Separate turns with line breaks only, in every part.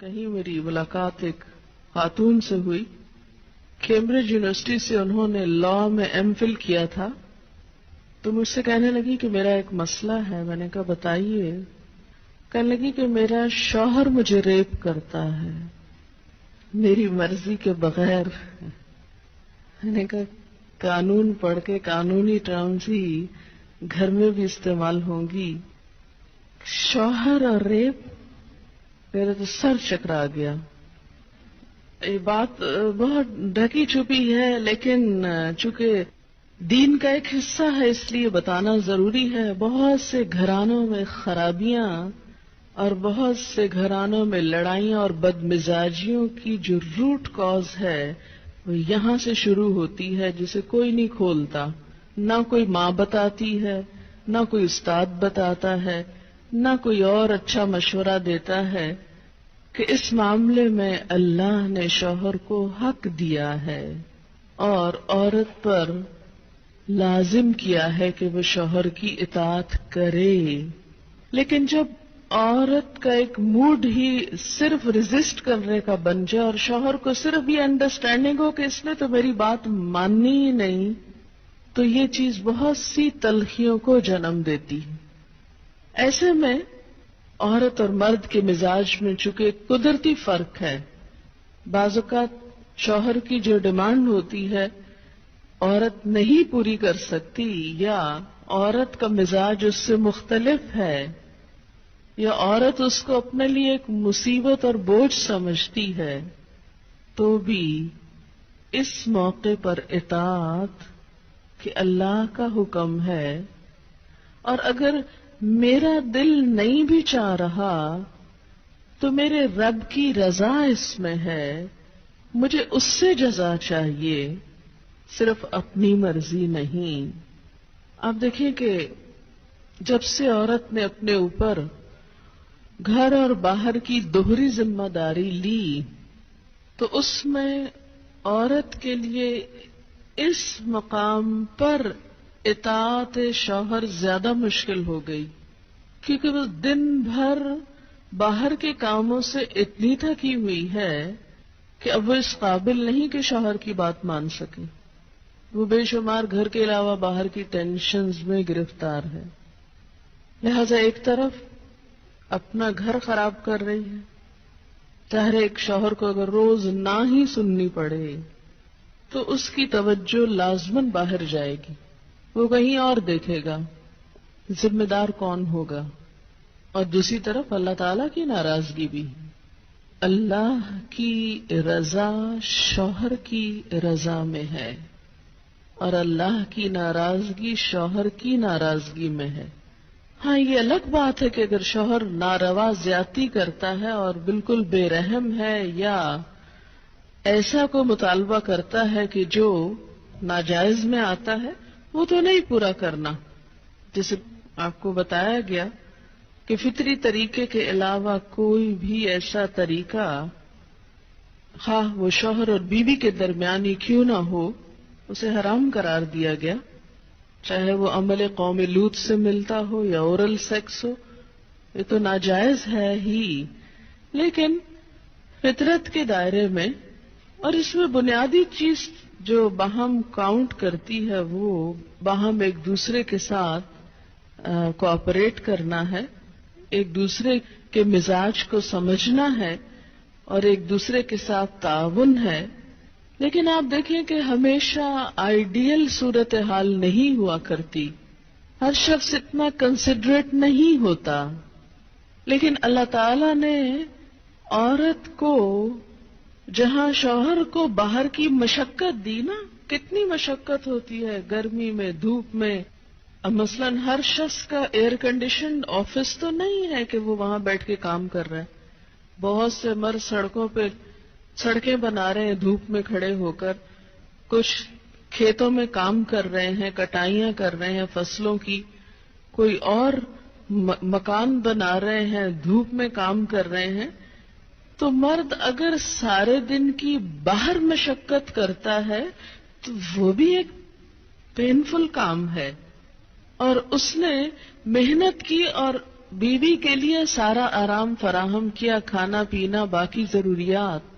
کہیں میری ملاقات ایک خاتون سے ہوئی. کیمبرج یونیورسٹی سے انہوں نے لا میں ایم فل کیا تھا. تو مجھ سے کہنے لگی کہ میرا ایک مسئلہ ہے. میں نے کہا بتائیے. کہنے لگی کہ میرا شوہر مجھے ریپ کرتا ہے میری مرضی کے بغیر. میں نے کہا قانون پڑھ کے قانونی ٹرمز ہی گھر میں بھی استعمال ہوں گی. شوہر اور ریپ، میرا تو سر چکرا گیا. یہ بات بہت ڈھکی چھپی ہے، لیکن چونکہ دین کا ایک حصہ ہے اس لیے بتانا ضروری ہے. بہت سے گھرانوں میں خرابیاں اور بہت سے گھرانوں میں لڑائیاں اور بدمزاجیوں کی جو روٹ کاز ہے وہ یہاں سے شروع ہوتی ہے، جسے کوئی نہیں کھولتا. نہ کوئی ماں بتاتی ہے، نہ کوئی استاد بتاتا ہے، نہ کوئی اور اچھا مشورہ دیتا ہے کہ اس معاملے میں اللہ نے شوہر کو حق دیا ہے اور عورت پر لازم کیا ہے کہ وہ شوہر کی اطاعت کرے. لیکن جب عورت کا ایک موڈ ہی صرف ریزسٹ کرنے کا بن جائے اور شوہر کو صرف یہ انڈرسٹینڈنگ ہو کہ اس نے تو میری بات ماننی ہی نہیں، تو یہ چیز بہت سی تلخیوں کو جنم دیتی ہے. ایسے میں عورت اور مرد کے مزاج میں چونکہ قدرتی فرق ہے، بعض اوقات شوہر کی جو ڈیمانڈ ہوتی ہے عورت نہیں پوری کر سکتی، یا عورت کا مزاج اس سے مختلف ہے، یا عورت اس کو اپنے لیے ایک مصیبت اور بوجھ سمجھتی ہے، تو بھی اس موقع پر اطاعت کہ اللہ کا حکم ہے. اور اگر میرا دل نہیں بھی چاہ رہا تو میرے رب کی رضا اس میں ہے، مجھے اس سے جزا چاہیے، صرف اپنی مرضی نہیں. آپ دیکھیں کہ جب سے عورت نے اپنے اوپر گھر اور باہر کی دوہری ذمہ داری لی تو اس میں عورت کے لیے اس مقام پر اطاعت شوہر زیادہ مشکل ہو گئی، کیونکہ وہ دن بھر باہر کے کاموں سے اتنی تھکی ہوئی ہے کہ اب وہ اس قابل نہیں کہ شوہر کی بات مان سکے. وہ بے شمار گھر کے علاوہ باہر کی ٹینشنز میں گرفتار ہے. لہذا ایک طرف اپنا گھر خراب کر رہی ہے، چاہے ایک شوہر کو اگر روز نہ ہی سننی پڑے تو اس کی توجہ لازماً باہر جائے گی، وہ کہیں اور دیکھے گا، ذمہ دار کون ہوگا. اور دوسری طرف اللہ تعالیٰ کی ناراضگی بھی. اللہ کی رضا شوہر کی رضا میں ہے اور اللہ کی ناراضگی شوہر کی ناراضگی میں ہے. ہاں یہ الگ بات ہے کہ اگر شوہر ناروا زیادتی کرتا ہے اور بالکل بے رحم ہے یا ایسا کو مطالبہ کرتا ہے کہ جو ناجائز میں آتا ہے وہ تو نہیں پورا کرنا. جیسے آپ کو بتایا گیا کہ فطری طریقے کے علاوہ کوئی بھی ایسا طریقہ خواہ وہ شوہر اور بیوی کے درمیان ہی کیوں نہ ہو اسے حرام قرار دیا گیا، چاہے وہ عمل قوم لوط سے ملتا ہو یا اورل سیکس ہو. یہ تو ناجائز ہے ہی، لیکن فطرت کے دائرے میں. اور اس میں بنیادی چیز جو باہم کاؤنٹ کرتی ہے وہ باہم ایک دوسرے کے ساتھ کوآپریٹ کرنا ہے، ایک دوسرے کے مزاج کو سمجھنا ہے اور ایک دوسرے کے ساتھ تعاون ہے. لیکن آپ دیکھیں کہ ہمیشہ آئیڈیل صورتحال نہیں ہوا کرتی، ہر شخص اتنا کنسیڈریٹ نہیں ہوتا. لیکن اللہ تعالی نے عورت کو جہاں شوہر کو باہر کی مشقت دی نا، کتنی مشقت ہوتی ہے گرمی میں، دھوپ میں. اب مثلاً ہر شخص کا ایئر کنڈیشنڈ آفس تو نہیں ہے کہ وہ وہاں بیٹھ کے کام کر رہا ہے. بہت سے مرد سڑکوں پہ سڑکیں بنا رہے ہیں دھوپ میں کھڑے ہو کر، کچھ کھیتوں میں کام کر رہے ہیں، کٹائیاں کر رہے ہیں فصلوں کی، کوئی اور مکان بنا رہے ہیں، دھوپ میں کام کر رہے ہیں. تو مرد اگر سارے دن کی باہر مشقت کرتا ہے تو وہ بھی ایک پینفل کام ہے، اور اس نے محنت کی اور بیوی کے لیے سارا آرام فراہم کیا، کھانا پینا باقی ضروریات.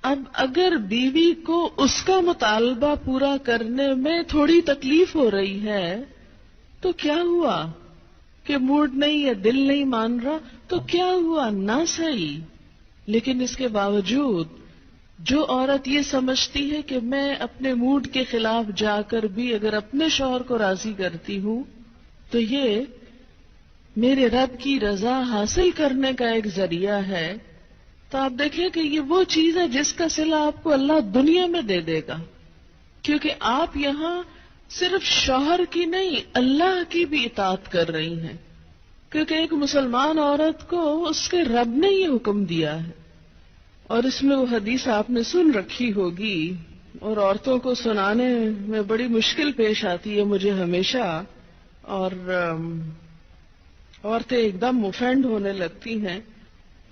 اب اگر بیوی کو اس کا مطالبہ پورا کرنے میں تھوڑی تکلیف ہو رہی ہے تو کیا ہوا کہ موڈ نہیں ہے، دل نہیں مان رہا تو کیا ہوا، نہ صحیح. لیکن اس کے باوجود جو عورت یہ سمجھتی ہے کہ میں اپنے موڈ کے خلاف جا کر بھی اگر اپنے شوہر کو راضی کرتی ہوں تو یہ میرے رب کی رضا حاصل کرنے کا ایک ذریعہ ہے، تو آپ دیکھیں کہ یہ وہ چیز ہے جس کا صلہ آپ کو اللہ دنیا میں دے دے گا، کیونکہ آپ یہاں صرف شوہر کی نہیں اللہ کی بھی اطاعت کر رہی ہیں، کیونکہ ایک مسلمان عورت کو اس کے رب نے یہ حکم دیا ہے. اور اس میں وہ حدیث آپ نے سن رکھی ہوگی اور عورتوں کو سنانے میں بڑی مشکل پیش آتی ہے مجھے ہمیشہ، اور عورتیں ایک دم اوفینڈ ہونے لگتی ہیں.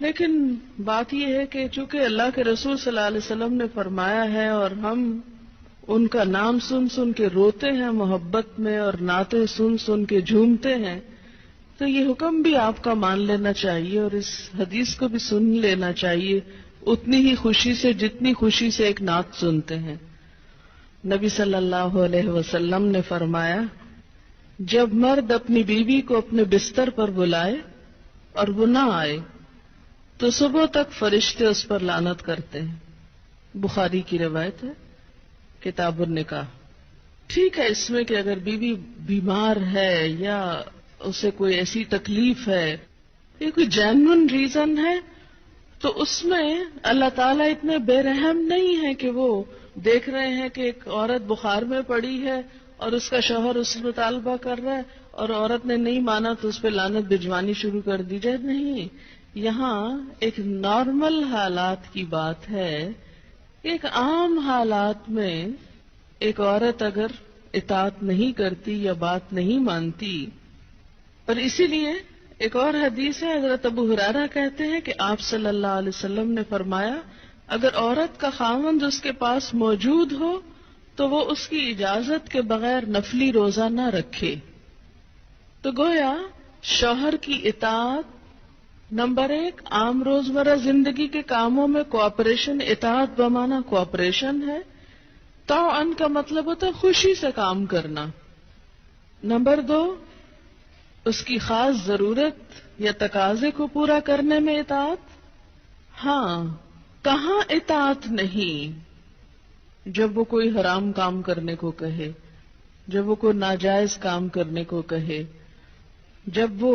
لیکن بات یہ ہے کہ چونکہ اللہ کے رسول صلی اللہ علیہ وسلم نے فرمایا ہے اور ہم ان کا نام سن سن کے روتے ہیں محبت میں اور نعتیں سن سن کے جھومتے ہیں، تو یہ حکم بھی آپ کا مان لینا چاہیے اور اس حدیث کو بھی سن لینا چاہیے اتنی ہی خوشی سے جتنی خوشی سے ایک نعت سنتے ہیں. نبی صلی اللہ علیہ وسلم نے فرمایا، جب مرد اپنی بیوی کو اپنے بستر پر بلائے اور وہ نہ آئے تو صبح تک فرشتے اس پر لعنت کرتے ہیں. بخاری کی روایت ہے، کتاب النکاح. ٹھیک ہے اس میں کہ اگر بیوی بیمار ہے یا اسے کوئی ایسی تکلیف ہے، یہ کوئی جینوئن ریزن ہے، تو اس میں اللہ تعالیٰ اتنے بے رحم نہیں ہے کہ وہ دیکھ رہے ہیں کہ ایک عورت بخار میں پڑی ہے اور اس کا شوہر اس سے مطالبہ کر رہا ہے اور عورت نے نہیں مانا تو اس پہ لعنت بھجوانی شروع کر دی جائے. نہیں، یہاں ایک نارمل حالات کی بات ہے. ایک عام حالات میں ایک عورت اگر اطاعت نہیں کرتی یا بات نہیں مانتی، اور اسی لیے ایک اور حدیث ہے، حضرت ابو ہریرہ کہتے ہیں کہ آپ صلی اللہ علیہ وسلم نے فرمایا، اگر عورت کا خاوند اس کے پاس موجود ہو تو وہ اس کی اجازت کے بغیر نفلی روزہ نہ رکھے. تو گویا شوہر کی اطاعت نمبر 1 عام روزمرہ زندگی کے کاموں میں کوآپریشن، اطاعت بمعنی کوآپریشن ہے. طاعن کا مطلب ہوتا ہے خوشی سے کام کرنا. نمبر 2 اس کی خاص ضرورت یا تقاضے کو پورا کرنے میں اطاعت. ہاں، کہاں اطاعت نہیں؟ جب وہ کوئی حرام کام کرنے کو کہے، جب وہ کوئی ناجائز کام کرنے کو کہے، جب وہ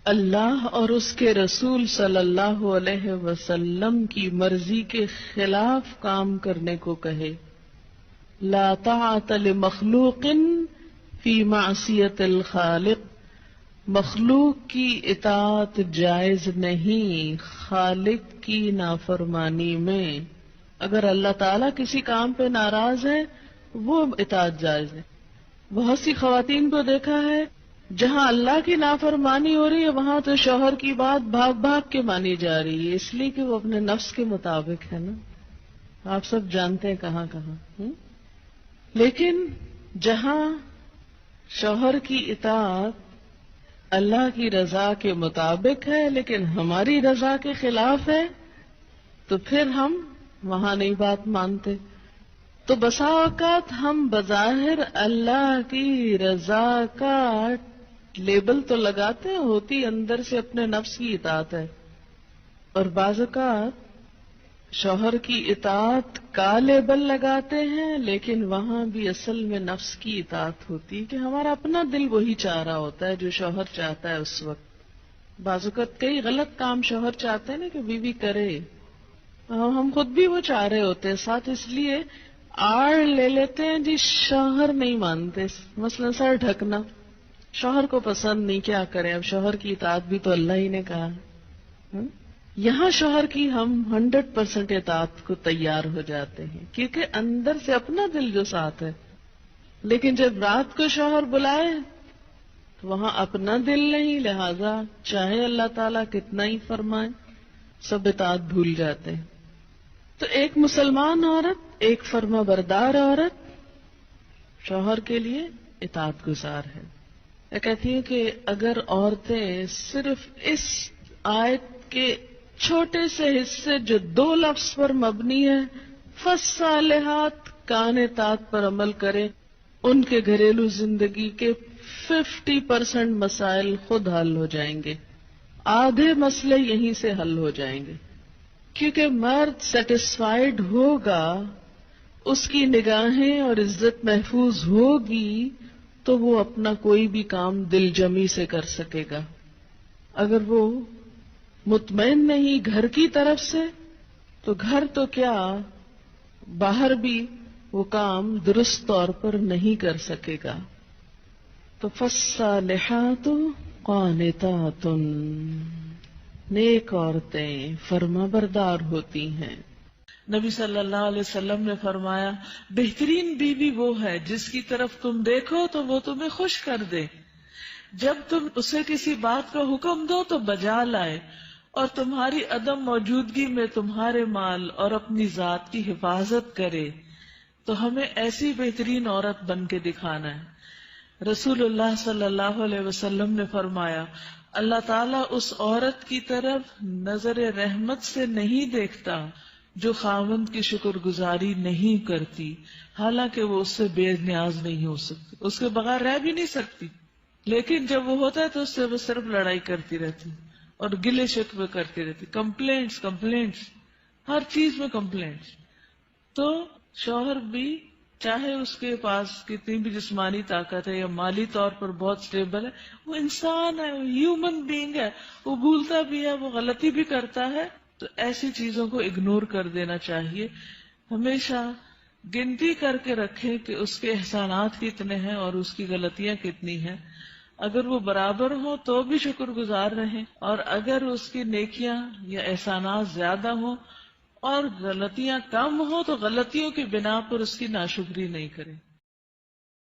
اللہ اور اس کے رسول صلی اللہ علیہ وسلم کی مرضی کے خلاف کام کرنے کو کہے. لا طاعت لمخلوق فی معصیت الخالق. مخلوق کی اطاعت جائز نہیں خالق کی نافرمانی میں. اگر اللہ تعالیٰ کسی کام پہ ناراض ہے وہ اطاعت جائز ہے. بہت سی خواتین کو دیکھا ہے جہاں اللہ کی نافرمانی ہو رہی ہے وہاں تو شوہر کی بات بھاگ بھاگ کے مانی جا رہی ہے، اس لیے کہ وہ اپنے نفس کے مطابق ہے نا. آپ سب جانتے ہیں کہاں کہاں. لیکن جہاں شوہر کی اطاعت اللہ کی رضا کے مطابق ہے لیکن ہماری رضا کے خلاف ہے تو پھر ہم وہاں نہیں بات مانتے. تو بسا اوقات ہم بظاہر اللہ کی رضا کا لیبل تو لگاتے ہیں، ہوتی اندر سے اپنے نفس کی اطاعت ہے. اور بعض اوقات شوہر کی اطاعت کا لیبل لگاتے ہیں لیکن وہاں بھی اصل میں نفس کی اطاعت ہوتی کہ ہمارا اپنا دل وہی چاہ رہا ہوتا ہے جو شوہر چاہتا ہے اس وقت. بعض اوقات کئی غلط کام شوہر چاہتے ہیں نا کہ بیوی کرے، ہم خود بھی وہ چاہ رہے ہوتے ہیں ساتھ، اس لیے آڑ لے لیتے ہیں جی شوہر نہیں مانتے. مثلا سر ڈھکنا شوہر کو پسند نہیں، کیا کریں، اب شوہر کی اطاعت بھی تو اللہ ہی نے کہا. یہاں شوہر کی ہم 100% اطاعت کو تیار ہو جاتے ہیں کیونکہ اندر سے اپنا دل جو ساتھ ہے. لیکن جب رات کو شوہر بلائے تو وہاں اپنا دل نہیں، لہذا چاہے اللہ تعالیٰ کتنا ہی فرمائے سب اطاعت بھول جاتے ہیں. تو ایک مسلمان عورت، ایک فرما بردار عورت شوہر کے لیے اطاعت گزار ہے. میں کہتی ہوں کہ اگر عورتیں صرف اس آیت کے چھوٹے سے حصے جو 2 لفظ پر مبنی ہے فالصالحات قانتات پر عمل کریں، ان کے گھریلو زندگی کے 50% مسائل خود حل ہو جائیں گے، آدھے مسئلے یہیں سے حل ہو جائیں گے، کیونکہ مرد سیٹسفائیڈ ہوگا، اس کی نگاہیں اور عزت محفوظ ہوگی تو وہ اپنا کوئی بھی کام دل جمی سے کر سکے گا۔ اگر وہ مطمئن نہیں گھر کی طرف سے تو گھر تو کیا باہر بھی وہ کام درست طور پر نہیں کر سکے گا۔ تو فالصالحات قانتات، نیک عورتیں فرما بردار ہوتی ہیں۔
نبی صلی اللہ علیہ وسلم نے فرمایا بہترین بیوی وہ ہے جس کی طرف تم دیکھو تو وہ تمہیں خوش کر دے، جب تم اسے کسی بات کا حکم دو تو بجا لائے، اور تمہاری عدم موجودگی میں تمہارے مال اور اپنی ذات کی حفاظت کرے۔ تو ہمیں ایسی بہترین عورت بن کے دکھانا ہے۔ رسول اللہ صلی اللہ علیہ وسلم نے فرمایا اللہ تعالیٰ اس عورت کی طرف نظر رحمت سے نہیں دیکھتا جو خاوند کی شکر گزاری نہیں کرتی، حالانکہ وہ اس سے بے نیاز نہیں ہو سکتی، اس کے بغیر رہ بھی نہیں سکتی، لیکن جب وہ ہوتا ہے تو اس سے وہ صرف لڑائی کرتی رہتی اور گلے شکوے کرتی رہتی، کمپلینٹس، ہر چیز میں کمپلینٹس۔ تو شوہر بھی چاہے اس کے پاس کتنی بھی جسمانی طاقت ہے یا مالی طور پر بہت سٹیبل ہے، وہ انسان ہے، وہ ہیومن بینگ ہے، وہ بھولتا بھی ہے، وہ غلطی بھی کرتا ہے، تو ایسی چیزوں کو اگنور کر دینا چاہیے۔ ہمیشہ گنتی کر کے رکھیں کہ اس کے احسانات کتنے ہیں اور اس کی غلطیاں کتنی ہیں، اگر وہ برابر ہوں تو بھی شکر گزار رہیں، اور اگر اس کی نیکیاں یا احسانات زیادہ ہوں اور غلطیاں کم ہوں تو غلطیوں کی بنا پر اس کی ناشکری نہیں کریں۔